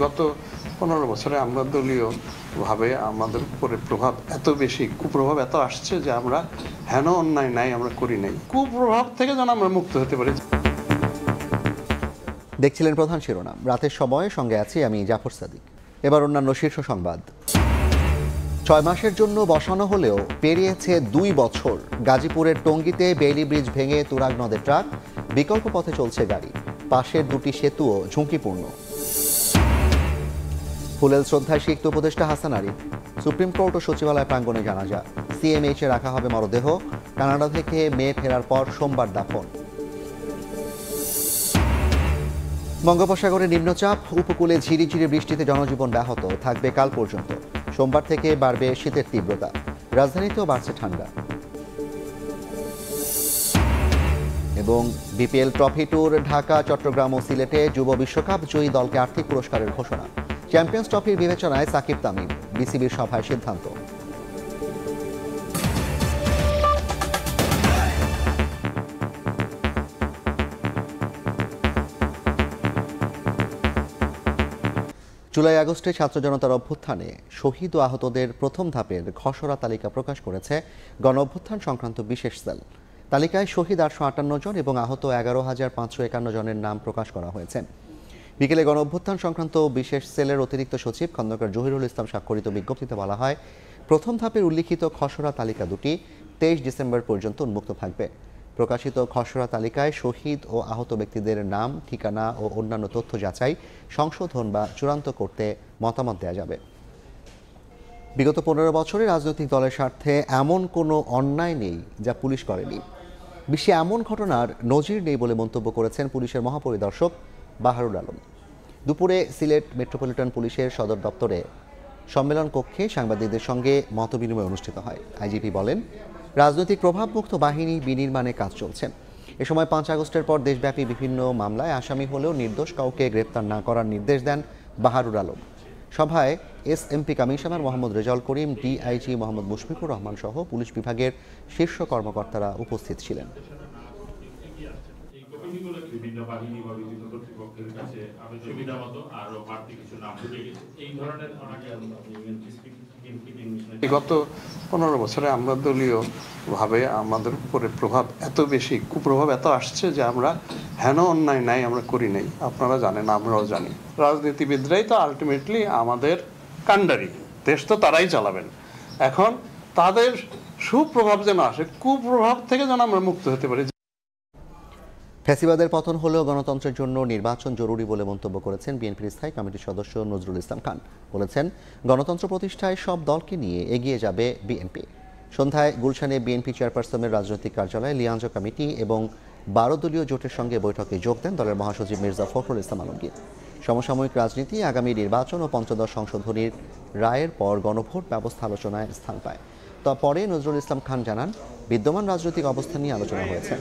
গত 15 বছরে আমরা দলীয়ভাবে আমাদের উপরে প্রভাব এত বেশি, কুপ্রভাব এত আসছে যে আমরা হেন অন্যায় নাই আমরা করি নাই। কুপ্রভাব থেকে যেন আমরা মুক্ত হতে পারি। দেখছিলেন প্রধান শিরোনাম। রাতের সময় সঙ্গে আছি আমি জাফর সাদিক। এবার অন্যান্য শীর্ষ সংবাদ। 6 মাসের জন্য বসানো হলেও পেরিয়েছে 2 বছর। গাজীপুরের টঙ্গীতে বেইলি ব্রিজ ভেঙে তুরাগ নদে ট্রাক, বিকল্প পথে চলছে গাড়ি। পাশের 2টি সেতুও ঝুঁকিপূর্ণ। ফুলেল শ্রদ্ধায় সিক্ত উপদেষ্টা হাসান আরিফ। সুপ্রিম কোর্ট ও সচিবালয় প্রাঙ্গণে জানাজা। সিএমএইচে রাখা হবে মরদেহ। কানাডা থেকে মেয়ে ফেরার পর সোমবার দাফন। বঙ্গোপসাগরে নিম্নচাপ, উপকূলে ঝিরিঝিরি বৃষ্টিতে জনজীবন ব্যাহত থাকবে কাল পর্যন্ত। সোমবার থেকে বাড়বে শীতের তীব্রতা। রাজধানীতেও বাড়ছে ঠান্ডা। এবং BPL trophy tour Dhaka, Chattogram ও সিলেটে যুব বিশ্বকাপ জয়ী দলকে আর্থিক পুরস্কারের ঘোষণা। চ্যাম্পিয়ন্স ট্রফির বিবেচনায় সাকিব তামিম, বিসিবির সভায় সিদ্ধান্ত। জুলাই আগস্টে ছাত্র জনতার অভ্যুত্থানে শহীদ ও আহতদের প্রথম ধাপের খসড়া তালিকা প্রকাশ করেছে গণ অভ্যুত্থান সংক্রান্ত বিশেষ সেল। তালিকায় শহীদ 858 জন এবং আহত 11,551 জনের নাম প্রকাশ করা হয়েছে। বিকেলে গণ অভ্যুত্থান সংক্রান্ত বিশেষ সেলের অতিরিক্ত সচিব খন্দকার জহিরুল ইসলাম স্বাক্ষরিত বিজ্ঞপ্তিতে বলা হয়, প্রথম ধাপের উল্লিখিত খসড়া তালিকা দুটি 23 ডিসেম্বর পর্যন্ত উন্মুক্ত থাকবে। প্রকাশিত খসড়া তালিকায় শহীদ ও আহত ব্যক্তিদের নাম, ঠিকানা ও অন্যান্য তথ্য যাচাই, সংশোধন বা চূড়ান্ত করতে মতামত দেওয়া যাবে। বিগত 15 বছরে রাজনৈতিক দলের স্বার্থে এমন কোনো অন্যায় নেই যা পুলিশ করেনি। বিশ্বে এমন ঘটনার নজির নেই বলে মন্তব্য করেছেন পুলিশের মহাপরিদর্শক বাহারুল আলম। দুপুরে সিলেট মেট্রোপলিটন পুলিশের সদর দপ্তরে সম্মেলন কক্ষে সাংবাদিকদের সঙ্গে মতবিনিময় অনুষ্ঠিত হয়। আইজিপি বলেন, রাজনৈতিক প্রভাবমুক্ত বাহিনী বিনির্মাণে কাজ চলছে। এ সময় 5 আগস্টের পর দেশব্যাপী বিভিন্ন মামলায় আসামি হলেও নির্দোষ কাউকে গ্রেপ্তার না করার নির্দেশ দেন বাহারুল আলম। সভায় SMP commissioner Mohammad Rezaul Karim, DIG Mohammad Mushfiqur Rahman সহ পুলিশ বিভাগের শীর্ষ কর্মকর্তারা উপস্থিত ছিলেন। বিভিন্ন বাহিনী বা বিভিন্ন কর্তৃপক্ষের কাছে সুবিধামতো আরো বাড়তি কিছু নাম ঢুকে গেছে। এই ধরনের গত 15 বছরে আমরা দলীয়ভাবে আমাদের উপরে প্রভাব এত বেশি, কুপ্রভাব এত আসছে যে আমরা হেন অন্যায় নাই আমরা করি নাই। আপনারা জানেন, আমরাও জানি। রাজনীতিবিদরাই তো আলটিমেটলি আমাদের কাণ্ডারি, দেশ তো তারাই চালাবেন। এখন তাদের সুপ্রভাব যেন আসে, কুপ্রভাব থেকে যেন আমরা মুক্ত হতে পারি। ফ্যাসিবাদের পতন হলেও গণতন্ত্রের জন্য নির্বাচন জরুরি বলে মন্তব্য করেছেন বিএনপির স্থায়ী কমিটির সদস্য নজরুল ইসলাম খান। বলেছেন, গণতন্ত্র প্রতিষ্ঠায় সব দলকে নিয়ে এগিয়ে যাবে বিএনপি। সন্ধ্যায় গুলশানে বিএনপি চেয়ারপারসনের রাজনৈতিক কার্যালয়ে লিয়াঞ্জ কমিটি এবং 12 দলীয় জোটের সঙ্গে বৈঠকে যোগ দেন দলের মহাসচিব মির্জা ফখরুল ইসলাম আলমগীর। সমসাময়িক রাজনীতি, আগামী নির্বাচন ও পঞ্চদশ সংশোধনীর রায়ের পর গণভোট ব্যবস্থা আলোচনায় স্থান পায়। পরে নজরুল ইসলাম খান জানান, বিদ্যমান রাজনৈতিক অবস্থা নিয়ে আলোচনা হয়েছে।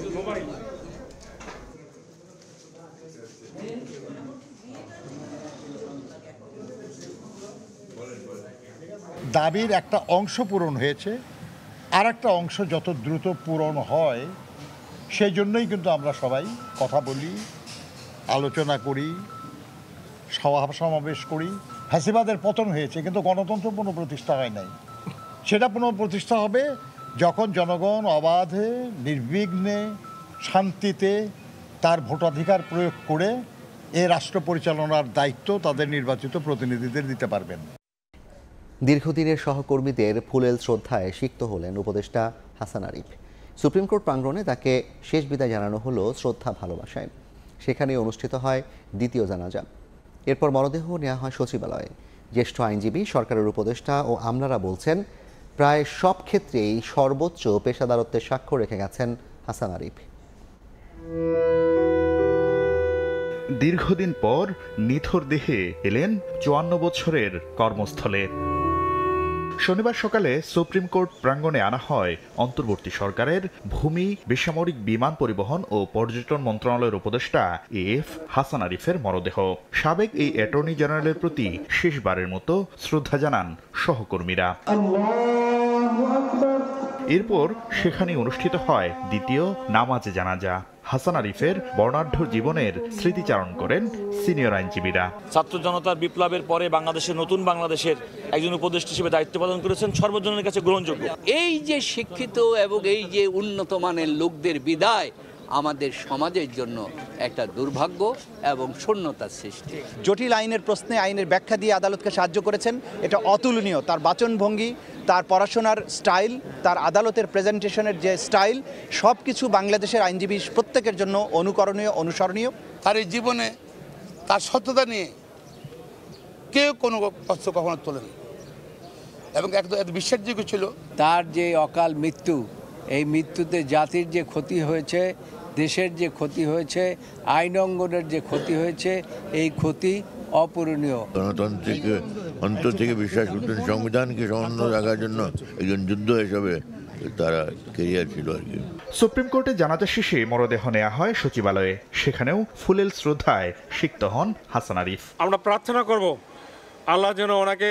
দাবির একটা অংশ পূরণ হয়েছে, আর একটা অংশ যত দ্রুত পূরণ হয় সেই জন্যই কিন্তু আমরা সবাই কথা বলি, আলোচনা করি, সমাবেশ করি। ফ্যাসিবাদের পতন হয়েছে কিন্তু গণতন্ত্র পুনঃপ্রতিষ্ঠা হয় নাই। সেটা পুনঃপ্রতিষ্ঠা হবে যখন জনগণ অবাধে, নির্বিঘ্নে, শান্তিতে তার ভোটাধিকার প্রয়োগ করে এ রাষ্ট্র পরিচালনার দায়িত্ব তাদের নির্বাচিত প্রতিনিধিদের দিতে পারবেন। দীর্ঘদিনের সহকর্মীদের ফুলেল শ্রদ্ধায় সিক্ত হলেন উপদেষ্টা হাসান আরিফ। সুপ্রিম কোর্ট প্রাঙ্গণে তাকে শেষ বিদায় জানানো হলো শ্রদ্ধা ভালোবাসায়। সেখানে অনুষ্ঠিত হয় দ্বিতীয় জানাজা। এরপর মরদেহ নেওয়া হয় সচিবালয়ে। জ্যেষ্ঠ আইনজীবী, সরকারের উপদেষ্টা ও আমলারা বলছেন, প্রায় সব ক্ষেত্রেই সর্বোচ্চ পেশাদারত্বের সাক্ষ্য রেখে গেছেন হাসান আরিফ। দীর্ঘদিন পর নিথর দেহে এলেন 54 বছরের কর্মস্থলে। শনিবার সকালে সুপ্রিম কোর্ট প্রাঙ্গণে আনা হয় অন্তর্বর্তী সরকারের ভূমি, বেসামরিক বিমান পরিবহন ও পর্যটন মন্ত্রণালয়ের উপদেষ্টা এএফ হাসান আরিফের মরদেহ। সাবেক এই অ্যাটর্নি জেনারেলের প্রতি শেষবারের মতো শ্রদ্ধা জানান সহকর্মীরা। এরপর সেখানে অনুষ্ঠিত হয় দ্বিতীয় নামাজে জানাজা। হাসান আরিফের বর্ণাঢ্য জীবনের স্মৃতিচারণ করেন সিনিয়র আইনজীবীরা। ছাত্র জনতার বিপ্লবের পরে বাংলাদেশের নতুন বাংলাদেশের একজন উপদেষ্টা হিসেবে দায়িত্ব পালন করেছেন, সর্বজনের কাছে গ্রহণযোগ্য। এই যে শিক্ষিত এবং এই যে উন্নত মানের লোকদের বিদায় আমাদের সমাজের জন্য একটা দুর্ভাগ্য এবং শূন্যতার সৃষ্টি। জটিল আইনের প্রশ্নে আইনের ব্যাখ্যা দিয়ে আদালতকে সাহায্য করেছেন, এটা অতুলনীয়। তার বাচনভঙ্গি, তার পড়াশোনার স্টাইল, তার আদালতের প্রেজেন্টেশনের যে স্টাইল, সব কিছু বাংলাদেশের আইনজীবী প্রত্যেকের জন্য অনুকরণীয়, অনুসরণীয়। তার এই জীবনে তার সত্যতা নিয়ে কেউ কোনো প্রশ্ন কখনো তোলেন এবং একদম বিশ্বাসযোগ্য ছিল। তার যে অকাল মৃত্যু, এই মৃত্যুতে জাতির যে ক্ষতি হয়েছে, দেশের যে ক্ষতি হয়েছে, আইন অঙ্গনের যে ক্ষতি হয়েছে, এই ক্ষতি অপূরণীয়। গণতন্ত্রকে অন্তর থেকে বিশ্বাস করতেন, সংবিধানকে সমুন্নত রাখার জন্য একজন যুদ্ধ হিসাবে তারা কেরিয়ার ছিল আর কি। সুপ্রিম কোর্টে জানাজা শেষে মরদেহ নেওয়া হয় সচিবালয়ে, সেখানেও ফুলেল শ্রদ্ধায় সিক্ত হন হাসান আরিফ। আমরা প্রার্থনা করব আল্লাহ যেন ওনাকে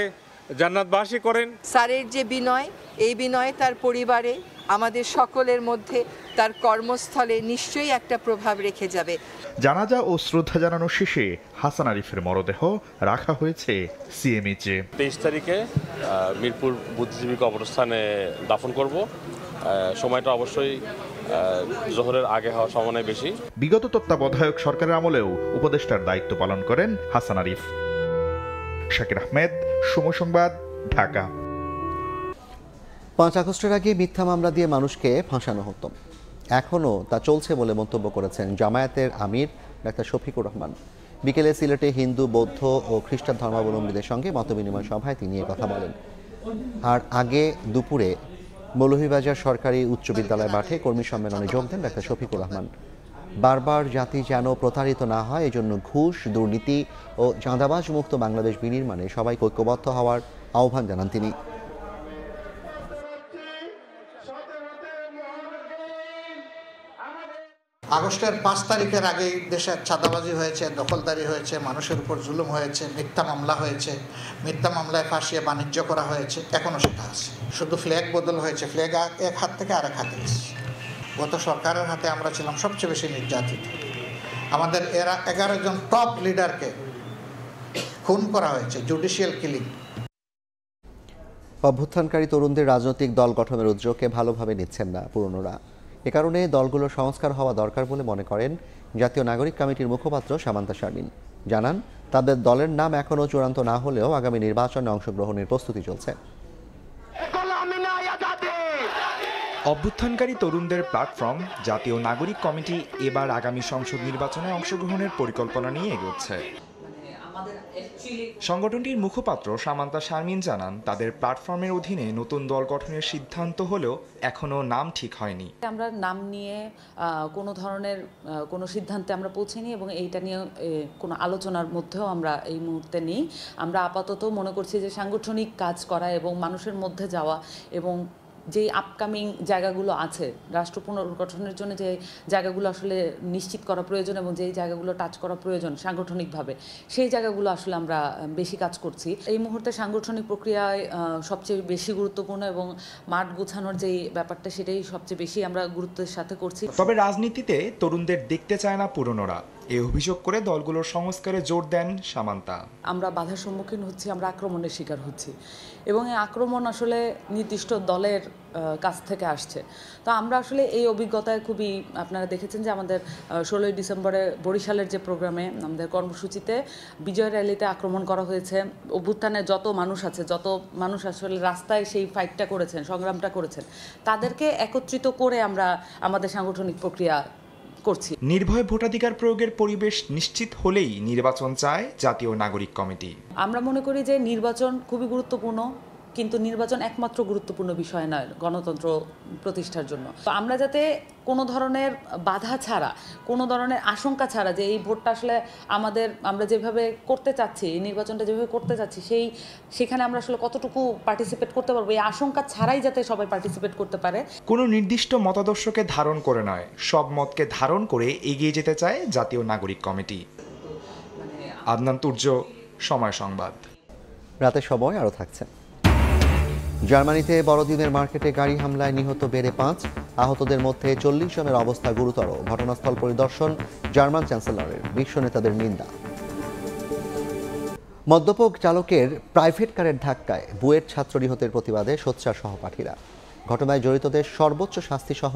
জান্নাতবাসী করেন। স্যারের যে বিনয়, এই বিনয় তার পরিবারে, আমাদের সকলের মধ্যে, তার কর্মস্থলে নিশ্চয়ই একটা প্রভাব রেখে যাবে। জানাজা ও শ্রদ্ধা জানানো শেষে হাসান আরিফের মরদেহ রাখা হয়েছে সিএমএইচে। 23 তারিখে মিরপুর বুদ্ধিজীবী কবরস্থানে দাফন করব। সময়টা অবশ্যই জোহরের আগে হওয়ার সম্ভাবনা বেশি। বিগত তত্ত্বাবধায়ক সরকারের আমলেও উপদেষ্টার দায়িত্ব পালন করেন হাসান আরিফ। শাকির আহমেদ, সময় সংবাদ, ঢাকা। 5 আগস্টের আগে মিথ্যা মামলা দিয়ে মানুষকে ফাঁসানো হতো, এখনও তা চলছে বলে মন্তব্য করেছেন জামায়াতের আমির ডাক্তার শফিকুর রহমান। বিকেলে সিলেটে হিন্দু, বৌদ্ধ ও খ্রিস্টান ধর্মাবলম্বীদের সঙ্গে মতবিনিময় সভায় তিনি কথা বলেন। আর আগে দুপুরে মৌলভীবাজার সরকারি উচ্চ বিদ্যালয় মাঠে কর্মী সম্মেলনে যোগ দেন ডাক্তার শফিকুর রহমান। বারবার জাতি যেন প্রতারিত না হয়, এজন্য ঘুষ, দুর্নীতি ও চাঁদাবাজ মুক্ত বাংলাদেশ বিনির্মাণে সবাইকে ঐক্যবদ্ধ হওয়ার আহ্বান জানান তিনি। আগস্টের 5 তারিখের আগেই দেশে চাঁদাবাজি হয়েছে, দখলদারি হয়েছে, মানুষের উপর জুলুম হয়েছে, মিথ্যা মামলা হয়েছে, মিথ্যা মামলায় ফাঁসিয়ে বাণিজ্য করা হয়েছে, এখনও সেটা আছে। শুধু ফ্ল্যাগ বদল হয়েছে, ফ্ল্যাগ এক হাত থেকে আরেক হাতে এসেছে। গত সরকারের হাতে আমরা ছিলাম সবচেয়ে বেশি নির্যাতিত। আমাদের এরা 11 জন টপ লিডারকে খুন করা হয়েছে, জুডিশিয়াল কিলিং। অভ্যুত্থানকারী তরুণদের রাজনৈতিক দল গঠনের উদ্যোগকে ভালোভাবে নিচ্ছেন না পুরনোরা। এ কারণে দলগুলোর সংস্কার হওয়া দরকার বলে মনে করেন জাতীয় নাগরিক কমিটির মুখপাত্র সামান্তা শারমিন। জানান, তাদের দলের নাম এখনও চূড়ান্ত না হলেও আগামী নির্বাচনে অংশগ্রহণের প্রস্তুতি চলছে। অভ্যুত্থানকারী তরুণদের প্ল্যাটফর্ম জাতীয় নাগরিক কমিটি এবার আগামী সংসদ নির্বাচনে অংশগ্রহণের পরিকল্পনা নিয়ে এগোচ্ছে। সংগঠনটির মুখপাত্র সামান্তা শারমিন জানান, তাদের প্ল্যাটফর্মের অধীনে নতুন দল গঠনের সিদ্ধান্ত হলেও এখনো নাম ঠিক হয়নি। আমরা নাম নিয়ে কোনো ধরনের কোনো সিদ্ধান্তে আমরা পৌঁছিনি এবং এইটা নিয়ে কোনো আলোচনার মধ্যেও আমরা এই মুহূর্তে নেই। আমরা আপাতত মনে করছি যে সাংগঠনিক কাজ করা এবং মানুষের মধ্যে যাওয়া এবং যেই আপকামিং জায়গাগুলো আছে রাষ্ট্র পুনর্গঠনের জন্য, যে জায়গাগুলো আসলে নিশ্চিত করা প্রয়োজন এবং যেই জায়গাগুলো টাচ করা প্রয়োজন সাংগঠনিকভাবে, সেই জায়গাগুলো আসলে আমরা বেশি কাজ করছি। এই মুহূর্তে সাংগঠনিক প্রক্রিয়ায় সবচেয়ে বেশি গুরুত্বপূর্ণ এবং মাঠ গোছানোর যেই ব্যাপারটা, সেটাই সবচেয়ে বেশি আমরা গুরুত্বের সাথে করছি। তবে রাজনীতিতে তরুণদের দেখতে চায় না পুরনোরা, এই অভিযোগ করে দলগুলোর সংস্কারে জোর দেন সামান্তা। আমরা বাধার সম্মুখীন হচ্ছি, আমরা আক্রমণের শিকার হচ্ছি এবং এই আক্রমণ আসলে নির্দিষ্ট দলের কাছ থেকে আসছে। তো আমরা আসলে এই অভিজ্ঞতায় খুবই, আপনারা দেখেছেন যে আমাদের 16ই ডিসেম্বরে বরিশালের যে প্রোগ্রামে আমাদের কর্মসূচিতে বিজয় র্যালিতে আক্রমণ করা হয়েছে। অভ্যুত্থানে যত মানুষ আসলে রাস্তায় সেই ফাইটটা করেছেন, সংগ্রামটা করেছেন, তাদেরকে একত্রিত করে আমরা আমাদের সাংগঠনিক প্রক্রিয়া করছি। নির্ভয় ভোটাধিকার প্রয়োগের পরিবেশ নিশ্চিত হলেই নির্বাচন চায় জাতীয় নাগরিক কমিটি। আমরা মনে করি যে নির্বাচন খুবই গুরুত্বপূর্ণ, কিন্তু নির্বাচন একমাত্র গুরুত্বপূর্ণ বিষয় নয় গণতন্ত্র প্রতিষ্ঠার জন্য। তো আমরা যাতে কোনো ধরনের বাধা ছাড়া, কোনো ধরনের আশঙ্কা ছাড়া যে এই ভোটটা আসলে আমরা যেভাবে করতে চাচ্ছি, এই নির্বাচনটা যেভাবে করতে চাচ্ছি, সেখানে আমরা আসলে কতটুকু পার্টিসিপেট করতে পারবো, এই আশঙ্কা ছাড়াই যাতে সবাই পার্টিসিপেট করতে পারে। কোনো নির্দিষ্ট মতাদর্শকে ধারণ করে নয়, সব মতকে ধারণ করে এগিয়ে যেতে চায় জাতীয় নাগরিক কমিটি। আদনান তুর্য, সময় সংবাদ। রাতের সময় আরও থাকছে। জার্মানিতে বড়দিনের মার্কেটে গাড়ি হামলায় নিহত বেড়ে 5, আহতদের মধ্যে 40 জনের অবস্থা গুরুতর। ঘটনাস্থল পরিদর্শন জার্মান চ্যান্সেলরের, বিশ্ব নেতাদের নিন্দা। মদ্যপ চালকের প্রাইভেট কারের ধাক্কায় বুয়েট ছাত্র নিহতের প্রতিবাদে সোচ্চার সহপাঠীরা। ঘটনায় জড়িতদের সর্বোচ্চ শাস্তি সহ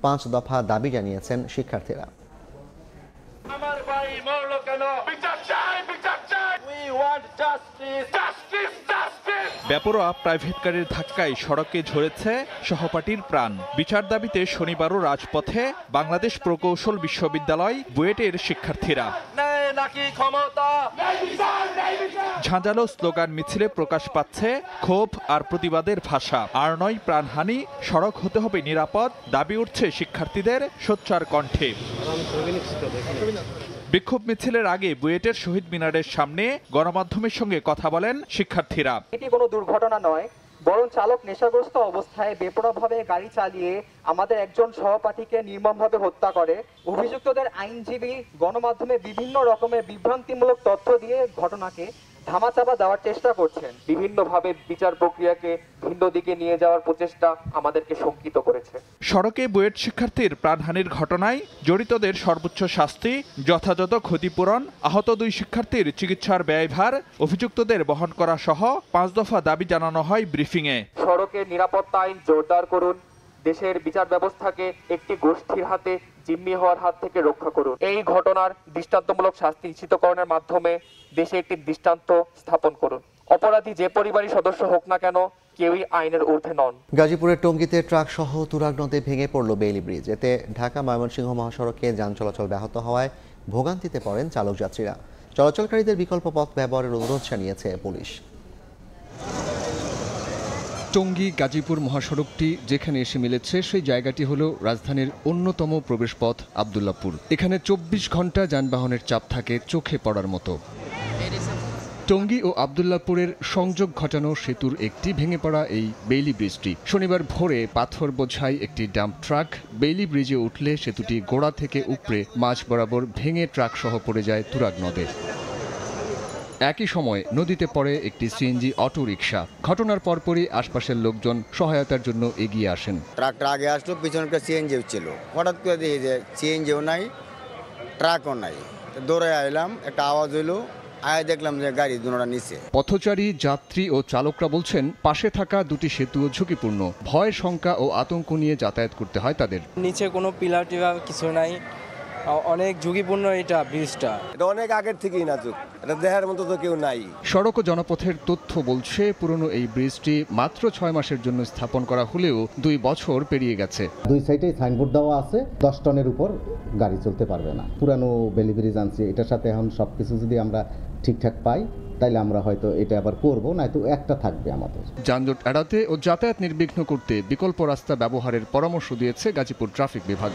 5 দফা দাবি জানিয়েছেন শিক্ষার্থীরা। আমার ভাই মরলো কেন? বিচার চাই, বিচার চাই। We want justice, justice, justice. বেপরোয়া প্রাইভেট কারের ধাক্কায় সড়কে ঝরেছে সহপাঠীর প্রাণ। বিচার দাবিতে শনিবারও রাজপথে বাংলাদেশ প্রকৌশল বিশ্ববিদ্যালয় বুয়েটের শিক্ষার্থীরা। নাকি ক্ষমতা, ঝাঁঝালো স্লোগান মিছিলে প্রকাশ পাচ্ছে ক্ষোভ আর প্রতিবাদের ভাষা। আর নয় প্রাণহানি, সড়ক হতে হবে নিরাপদ, দাবি উঠছে শিক্ষার্থীদের সোচ্চার কণ্ঠে। বিক্ষোভ মিছিলের আগে বুয়েটের শহীদ মিনারের সামনে গণমাধ্যমের সঙ্গে কথা বলেন শিক্ষার্থীরা। এটি কোনো দুর্ঘটনা নয়, বরং চালক নেশাগ্রস্ত অবস্থায় বেপরোয়াভাবে গাড়ি চালিয়ে আমাদের একজন সহপাঠীকে নির্মমভাবে হত্যা করে। অভিযুক্তদের আইনজীবী গণমাধ্যমে বিভিন্ন রকমের বিভ্রান্তিমূলক তথ্য দিয়ে ঘটনাকে ধামাচাপা দেওয়ার চেষ্টা করছেন। বিভিন্নভাবে বিচার প্রক্রিয়াকে ভিন্ন দিকে নিয়ে যাওয়ার প্রচেষ্টা আমাদেরকে শঙ্কিত করেছে। সড়কে বুয়েট শিক্ষার্থীর প্রাণহানির ঘটনায় জড়িতদের সর্বোচ্চ শাস্তি, যথাযথ ক্ষতিপূরণ, আহত 2 শিক্ষার্থীর চিকিৎসার ব্যয়ভার অভিযুক্তদের বহন করা সহ 5 দফা দাবি জানানো হয় ব্রিফিংয়ে। সড়কের নিরাপত্তা আইন জোরদার করুন, দেশের বিচার ব্যবস্থাকে একটি গোষ্ঠীর হাতে জিম্মি হওয়ার হাত থেকে রক্ষা করুন। এই ঘটনার দৃষ্টান্তমূলক শাস্তি নিশ্চিতকরণের মাধ্যমে দেশে একটি দৃষ্টান্ত স্থাপন করুন। অপরাধী যে পরিবারের সদস্য হোক না কেন, কেউই আইনের ঊর্ধ্বে নন। গাজীপুরের টঙ্গীতে ট্রাক সহ তুরাগ নদে ভেঙে পড়ল বেইলি ব্রিজ। এতে ঢাকা ময়মনসিংহ মহাসড়কে যান চলাচল ব্যাহত হওয়ায় ভোগান্তিতে পড়েন চালক যাত্রীরা। চলাচলকারীদের বিকল্প পথ ব্যবহারের অনুরোধ জানিয়েছে পুলিশ। টঙ্গী গাজীপুর মহাসড়কটি যেখানে এসে মিলেছে সেই জায়গাটি হলো রাজধানীর অন্যতম প্রবেশপথ আব্দুল্লাপুর। এখানে 24 ঘন্টা যানবাহনের চাপ থাকে চোখে পড়ার মতো। টঙ্গী ও আব্দুল্লাপুরের সংযোগ ঘটানো সেতুর একটি ভেঙে পড়া এই বেইলি ব্রিজটি। শনিবার ভোরে পাথর বোঝাই একটি ডাম্প ট্রাক বেইলি ব্রিজে উঠলে সেতুটি গোড়া থেকে উপড়ে মাঝ বরাবর ভেঙে ট্রাক সহ পড়ে যায় তুরাগ নদে। একই সময় নদীতে পড়ে একটি সিএনজি অটো রিকশা। ঘটনার পরপরই আশপাশের লোকজন সহায়তার জন্য এগিয়ে আসেন। ট্রাকটা আগে আসলো, পিছনে একটা সিএনজিও ছিল। হঠাৎ করে দেখি যে সিএনজিও নাই, ট্রাকও নাই। দৌড়ে আইলাম, একটা আওয়াজ হইলো, আয় দেখলাম যে গাড়ি দুটোটা নিচে। পথচারী, যাত্রী ও চালকরা বলছেন পাশে থাকা 2টি সেতুও ঝুঁকিপূর্ণ। ভয়, শঙ্কা ও আতঙ্ক নিয়ে যাতায়াত করতে হয় তাদের। নিচে কোনো পিলার টিলার কিছু নাই, অনেক ঝুঁকিপূর্ণ এটা ব্রিজটা। এটা অনেক আগের থেকেই নাজুক, এটা দেখার মতো তো কেউ নাই। সড়ক ও জনপথের তথ্য বলছে পুরনো এই ব্রিজটি মাত্র 6 মাসের জন্য স্থাপন করা হলেও 2 বছর পেরিয়ে গেছে। 2 সাইডে সাইনবোর্ড দেওয়া আছে, 10 টনের উপর গাড়ি চলতে পারবে না। পুরানো বেইলি ব্রিজ আনছি, এটার সাথে এখন সবকিছু যদি আমরা ঠিকঠাক পাই তাইলে আমরা হয়তো এটা আবার করবো, নয়তো একটা থাকবে আমাদের। যানজট এড়াতে ও যাতায়াত নির্বিঘ্ন করতে বিকল্প রাস্তা ব্যবহারের পরামর্শ দিয়েছে গাজীপুর ট্রাফিক বিভাগ।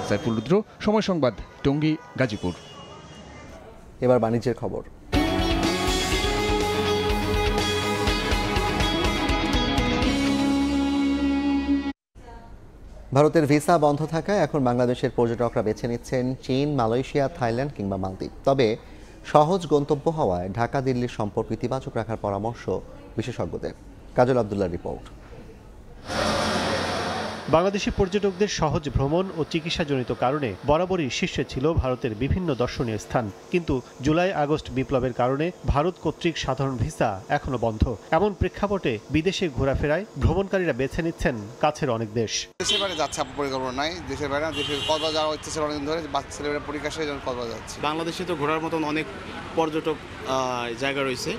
সাইফুল রুদ্র, সময় সংবাদ, টঙ্গী, গাজীপুর। এবার বাণিজ্যের খবর। ভারতের ভিসা বন্ধ থাকায় এখন বাংলাদেশের পর্যটকরা বেছে নিচ্ছেন চীন, মালয়েশিয়া, থাইল্যান্ড কিংবা মালদ্বীপ। তবে সহজ গন্তব্য হওয়ায় ঢাকা দিল্লির সম্পর্ক ইতিবাচক রাখার পরামর্শ বিশেষজ্ঞদের। কাজল আব্দুল্লাহর রিপোর্ট। বাংলাদেশি পর্যটকদের সহজ ভ্রমণ ও চিকিৎসাজনিত কারণে বরাবরই শীর্ষে ছিল ভারতের বিভিন্ন দর্শনীয় স্থান। কিন্তু জুলাই আগস্ট বিপ্লবের কারণে ভারত কর্তৃক সাধারণ ভিসা এখনো বন্ধ। এমন প্রেক্ষাপটে বিদেশে ঘোরাফেরায় ভ্রমণকারীরা বেছে নিচ্ছেন কাছের অনেক দেশ। দেশের বাইরে যাচ্ছে পরিকল্পনা নাই, দেশের বাইরে না, দেশের কক্সবাজার যাওয়ার ইচ্ছে ছিল অনেকদিন ধরে, ছেলেমেয়েরা পরীক্ষা শেষে যখন কক্সবাজার যাচ্ছে। বাংলাদেশে তো ঘোরার মতন অনেক পর্যটক জায়গা রয়েছে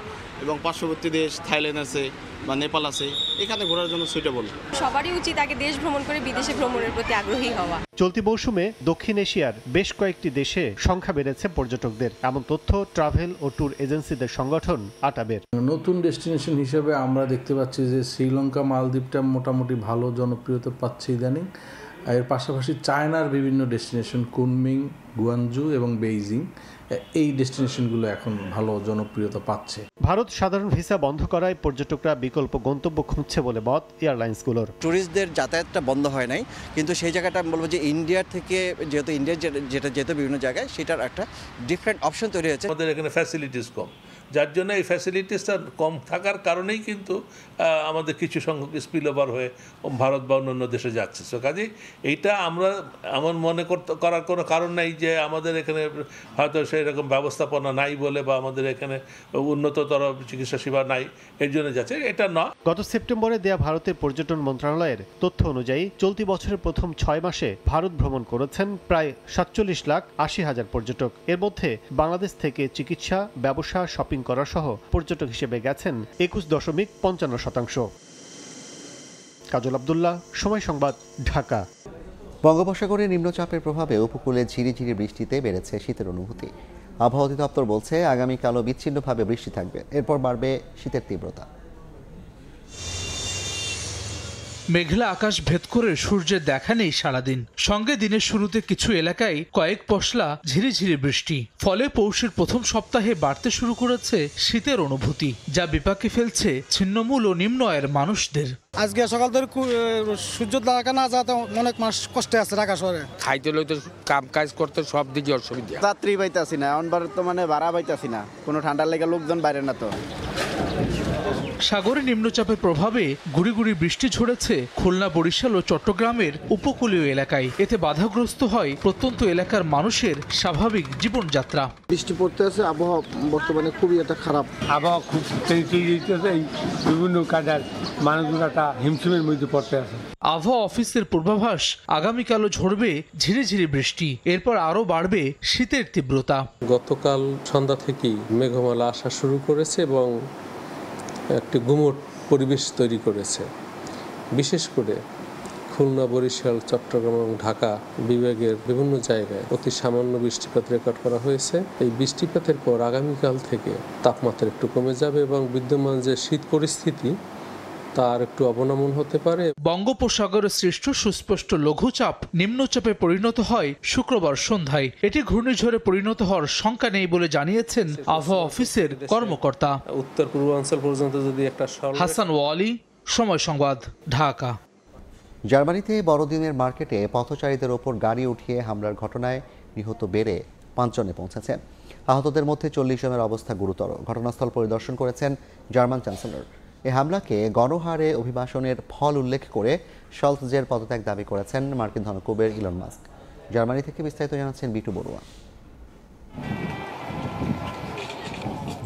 এবং পার্শ্ববর্তী দেশ থাইল্যান্ড আছে বা নেপাল আছে, এখানে ঘোরার জন্য সুইটেবল। সবারই উচিত আগে দেশ ভ্রমণ করে বিদেশে ভ্রমণের প্রতি আগ্রহী হওয়া। চলতি মৌসুমে দক্ষিণ এশিয়ার বেশ কয়েকটি দেশে সংখ্যা বেড়েছে পর্যটকদের, এমন তথ্য ট্রাভেল ও ট্যুর এজেন্সিদের সংগঠন আটাবের। নতুন ডেস্টিনেশন হিসেবে আমরা দেখতে পাচ্ছি যে শ্রীলঙ্কা, মালদ্বীপটা মোটামুটি ভালো জনপ্রিয়তা পাচ্ছে ইদানিং। এর পাশাপাশি চায়নার বিভিন্ন ডেস্টিনেশন কুনমিং, গুয়ানজু এবং বেইজিং এই ডেস্টিনেশনগুলো এখন ভালো জনপ্রিয়তা পাচ্ছে। ভারত সাধারণ ভিসা বন্ধ করায় পর্যটকরা বিকল্প গন্তব্য খুঁজছে বলে মত এয়ারলাইন্সগুলোর। ট্যুরিস্টদের যাতায়াতটা বন্ধ হয় নাই, কিন্তু সেই জায়গাটা আমি বলবো যে ইন্ডিয়া থেকে যেহেতু ইন্ডিয়ার যেটা যেহেতু বিভিন্ন জায়গায় সেটার একটা ডিফারেন্ট অপশন তৈরি হয়েছে। আমাদের এখানে ফ্যাসিলিটিস কম, যার জন্য এই ফ্যাসিলিটিসটা কম থাকার কারণেই কিন্তু আমাদের কিছু সংখ্যক স্পিল ওভার হয়ে ভারত বা অন্যান্য দেশে যাচ্ছে। সো কাজে এইটা আমার মনে করার কোনো কারণ নাই যে আমাদের এখানে হয়তো সেই রকম ব্যবস্থাপনা নাই বলে বা আমাদের এখানে উন্নততর চিকিৎসা সেবা নাই এর জন্য যাচ্ছে, এটা না। গত সেপ্টেম্বরে দেয়া ভারতের পর্যটন মন্ত্রণালয়ের তথ্য অনুযায়ী চলতি বছরের প্রথম 6 মাসে ভারত ভ্রমণ করেছেন প্রায় 47,80,000 পর্যটক। এর মধ্যে বাংলাদেশ থেকে চিকিৎসা, ব্যবসা, শপিং করা সহ পর্যটক হিসেবে গেছেন 21.55%। কাজল আব্দুল্লাহ, সময় সংবাদ, ঢাকা। বঙ্গোপসাগরে নিম্নচাপের প্রভাবে উপকূলে ঝিরিঝিরি বৃষ্টিতে বেড়েছে শীতের অনুভূতি। আবহাওয়া অধিদপ্তর বলছে আগামীকালও বিচ্ছিন্নভাবে বৃষ্টি থাকবে, এরপর বাড়বে শীতের তীব্রতা। মেঘলা আকাশ ভেদ করে সূর্যের দেখা নেই সারাদিন, সঙ্গে দিনের শুরুতে কিছু এলাকায় কয়েক পশলা ঝিরিঝিরি বৃষ্টি। ফলে পৌষের প্রথম সপ্তাহে বাড়তে শুরু করেছে শীতের অনুভূতি, যা বিপাকে ফেলছে ছিন্নমূল ও নিম্ন আয়ের মানুষদের। আজকে সকাল ধরে সূর্য দেখা না যাতে অনেক মাস কষ্টে আছে ঢাকা শহরে। খাইতে লইতে কাম কাজ করতে সব দিকে অসুবিধা। যাত্রী পাইতাছি না, এখন বর্তমানে ভাড়া পাইতাছি না, কোনো ঠান্ডার লেগে লোকজন বাইরে না। তো সাগরে নিম্নচাপের প্রভাবে গুড়ি গুড়ি বৃষ্টি ঝরেছে খুলনা, বরিশাল ও চট্টগ্রামের উপকূলীয় এলাকায়। এতে বাধাগ্রস্ত হয় প্রত্যন্ত এলাকার মানুষের স্বাভাবিক জীবনযাত্রা। বৃষ্টি পড়তে আছে, আবহাওয়া বর্তমানে খুবই একটা খারাপ আবহাওয়া, খুব বিভিন্ন কাজের মানুষগুলো হিমশিমের মধ্যে পড়তে আছে। আবহাওয়া অফিসের পূর্বাভাস, আগামীকালও ঝরবে ঝিরিঝিরি বৃষ্টি, এরপর আরও বাড়বে শীতের তীব্রতা। গতকাল সন্ধ্যা থেকেই মেঘমালা আসা শুরু করেছে এবং একটি গুমট পরিবেশ তৈরি করেছে। বিশেষ করে খুলনা, বরিশাল, চট্টগ্রাম এবং ঢাকা বিভাগের বিভিন্ন জায়গায় অতি সামান্য বৃষ্টিপাত রেকর্ড করা হয়েছে। এই বৃষ্টিপাতের পর আগামীকাল থেকে তাপমাত্রা একটু কমে যাবে এবং বিদ্যমান যে শীত পরিস্থিতি তার একটু অবনমন হতে পারে। বঙ্গোপসাগরে সৃষ্ট সুস্পষ্ট লঘুচাপ নিম্নচাপে পরিণত হয় শুক্রবার সন্ধ্যায়। এটি ঘূর্ণিঝড়ে পরিণত হওয়ার শঙ্কা নেই বলে জানিয়েছেন আবহাওয়া অফিসের কর্মকর্তা। উত্তর পূর্বাঞ্চল পর্যন্ত যদি একটা হাসান ওয়ালি, সময় সংবাদ, ঢাকা। জার্মানিতে বড়দিনের মার্কেটে পথচারীদের ওপর গাড়ি উঠিয়ে হামলার ঘটনায় নিহত বেড়ে 5 জনে পৌঁছেছে। আহতদের মধ্যে 40 জনের অবস্থা গুরুতর। ঘটনাস্থল পরিদর্শন করেছেন জার্মান চ্যান্সেলর। এই হামলাকে গণহারে অভিবাসনের ফল উল্লেখ করে শলৎজের পদত্যাগ দাবি করেছেন মার্কিন ধনকুবের ইলন মাস্ক। জার্মানি থেকে বিস্তারিত জানাচ্ছেন বিটু বড়ুয়া।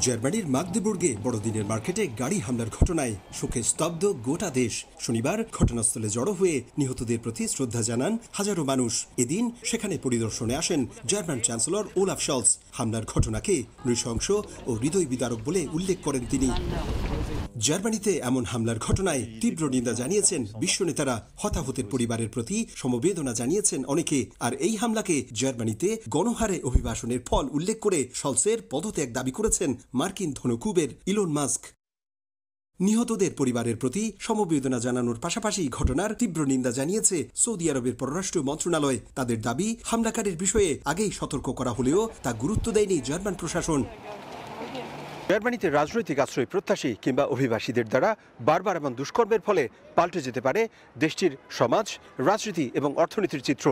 জার্মানির মাগদেবুর্গে বড়দিনের মার্কেটে গাড়ি হামলার ঘটনায় শোকে স্তব্ধ গোটা দেশ। শনিবার ঘটনাস্থলে জড়ো হয়ে নিহতদের প্রতি শ্রদ্ধা জানান হাজারো মানুষ। এদিন সেখানে পরিদর্শনে আসেন জার্মান চ্যান্সেলর ওলাফ শলৎজ। হামলার ঘটনাকে নৃশংস ও হৃদয় বিদারক বলে উল্লেখ করেন তিনি। জার্মানিতে এমন হামলার ঘটনায় তীব্র নিন্দা জানিয়েছেন বিশ্ব নেতারা। হতাহতের পরিবারের প্রতি সমবেদনা জানিয়েছেন অনেকে। আর এই হামলাকে জার্মানিতে গণহারে অভিবাসনের ফল উল্লেখ করে শলৎজের পদত্যাগ দাবি করেছেন মার্কিন ধনকুবের ইলন মাস্ক। নিহতদের পরিবারের প্রতি সমবেদনা জানানোর পাশাপাশি ঘটনার তীব্র নিন্দা জানিয়েছে সৌদি আরবের পররাষ্ট্র মন্ত্রণালয়। তাদের দাবি, হামলাকারীর বিষয়ে আগেই সতর্ক করা হলেও তা গুরুত্ব দেয়নি জার্মান প্রশাসন। জার্মানিতে রাজনৈতিক আশ্রয় প্রত্যাশী কিংবা অভিবাসীদের দ্বারা বারবার এমন দুষ্কর্মের ফলে পাল্টে যেতে পারে দেশটির সমাজ, রাজনীতি এবং অর্থনীতির চিত্র।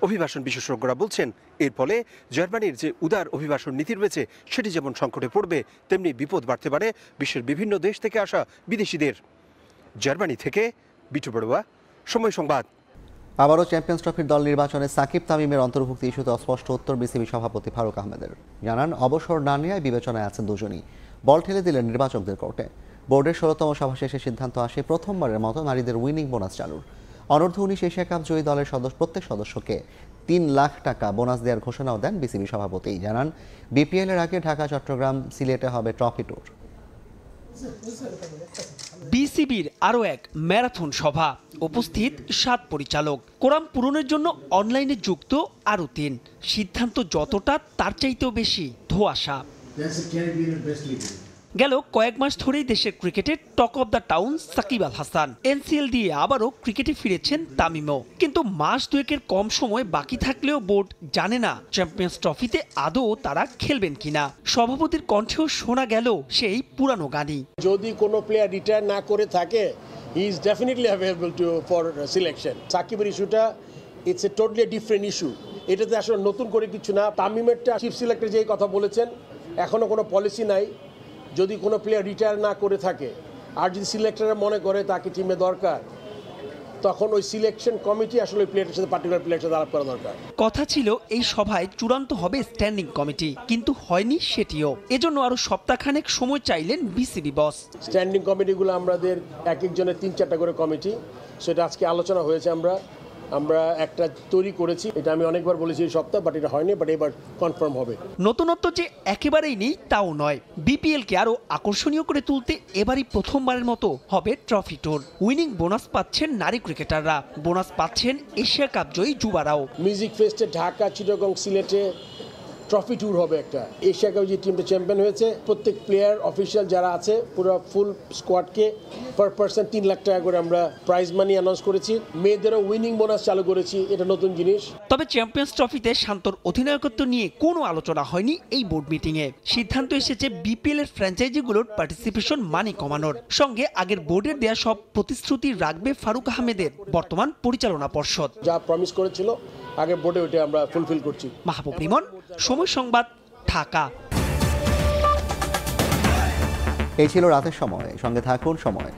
অভিবাসন বিশেষজ্ঞরা বলছেন, এর ফলে জার্মানির যে উদার অভিবাসন নীতি রয়েছে সেটি যেমন সংকটে পড়বে, তেমনি বিপদ বাড়তে পারে বিশ্বের বিভিন্ন দেশ থেকে আসা বিদেশিদের। জার্মানি থেকে বিটু বড়ুয়া, সময় সংবাদ। আবারও চ্যাম্পিয়ন্স ট্রফির দল নির্বাচনে সাকিব তামিমের অন্তর্ভুক্তি ইস্যুতে অস্পষ্ট উত্তর বিসিবি সভাপতি ফারুক আহমেদের। জানান, অবসর না নেওয়ায় বিবেচনায় আছেন দুজনই। বল ঠেলে দিলেন নির্বাচকদের কোর্টে। বোর্ডের 16তম সভা শেষে সিদ্ধান্ত আসে প্রথমবারের মতো নারীদের উইনিং বোনাস চালুর। অনূর্ধ্ব-19 এশিয়া কাপ জয়ী দলের প্রত্যেক সদস্যকে 3 লাখ টাকা বোনাস দেওয়ার ঘোষণাও দেন বিসিবি সভাপতি। জানান, বিপিএল এর আগে ঢাকা, চট্টগ্রাম, সিলেটে হবে ট্রফি ট্যুর। বিসিবির আরও এক ম্যারাথন সভা, উপস্থিত 7 পরিচালক। কোরাম পূরণের জন্য অনলাইনে যুক্ত আরও 3। সিদ্ধান্ত যতটা তার চাইতেও বেশি ধোঁয়াশা। গেল কয়েক মাস ধরেই দেশের ক্রিকেটে talk of the town Shakib Al Hasan. NCL দিয়ে আবারও ক্রিকেটে ফিরেছেন তামিমও। কিন্তু মাস দুয়েকের কম সময় বাকি থাকলেও বোর্ড জানে না চ্যাম্পিয়ন্স ট্রফিতে আদৌ তারা খেলবেন কিনা। সভাপতির কণ্ঠেও শোনা গেল সেই পুরানো গানই। যদি কোনো প্লেয়ার রিটায়ার না করে থাকে, he is definitely available for selection. সাকিবের ইস্যুটা it's a totally different issue. এটাতে আসলে নতুন করে কিছু না। তামিমেরটা চিফ সিলেক্টর যেই কথা বলেছেন, এখনও কোনো পলিসি নাই। যদি কোনো প্লেয়ার রিটায়ার না করে থাকে আর যদি সিলেক্টররা মনে করে তাকে টিমে দরকার, তখন ওই সিলেকশন কমিটি আসলে ওই প্লেয়ারের সাথে পার্টিকুলার প্লেয়ারের সাথে আলাপ করা দরকার। কথা ছিল এই সভায় চূড়ান্ত হবে স্ট্যান্ডিং কমিটি, কিন্তু হয়নি সেটিও। এজন্য আরো সপ্তাহখানেক সময় চাইলেন বিসিবি বস। স্ট্যান্ডিং কমিটিগুলো আমাদের এক একজনের 3-4টা করে কমিটি, সেটা আজকে আলোচনা হয়েছে। আমরা একটা তৈরি করেছি, এটা আমি অনেকবার বলেছি এই সপ্তাহ, বাট এটা হয়নি, বাট এবার কনফার্ম হবে। নতুনত্ব যে একেবারেই নেই তাও নয়। বিপিএলকে আরো আকর্ষণীয় করে তুলতে এবারই প্রথমবারের মতো হবে ট্রফি ট্যুর। উইনিং বোনাস পাচ্ছেন নারী ক্রিকেটাররা, বোনাস পাচ্ছেন এশিয়া কাপ জয়ী যুবারাও। মিউজিক ফেস্টে ঢাকা, চিটাগং, সিলেটে ট্রফি ট্যুর হবে একটা। এশিয়া কাপ যে টিমটা চ্যাম্পিয়ন হয়েছে, প্রত্যেক প্লেয়ার অফিসিয়াল যারা আছে পুরো ফুল স্কোয়াডকে পার পার্সন 3 লাখ টাকা করে আমরা প্রাইজ মানি অ্যানাউন্স করেছি। মেয়েদেরও উইনিং বোনাস চালু করেছি, এটা নতুন জিনিস। তবে চ্যাম্পিয়ন্স ট্রফিতে শান্তর অধিনায়কত্ব নিয়ে কোনো আলোচনা হয়নি এই বোর্ড মিটিংয়ে। সিদ্ধান্ত এসেছে বিপিএল এর ফ্র্যাঞ্চাইজিগুলোর পার্টিসিপেশন মানি কমানোর। সঙ্গে আগের বোর্ডের দেয়া সব প্রতিশ্রুতি রাখবে ফারুক আহমেদের বর্তমান পরিচালনা পর্ষদ। যা প্রমিস করেছিল আগের বোর্ডে, ওইটা আমরা ফুলফিল করছি। মাহবুব রিমন, সময় সংবাদ, ঢাকা। এই ছিল রাতের সময়। সঙ্গে থাকুন সময়।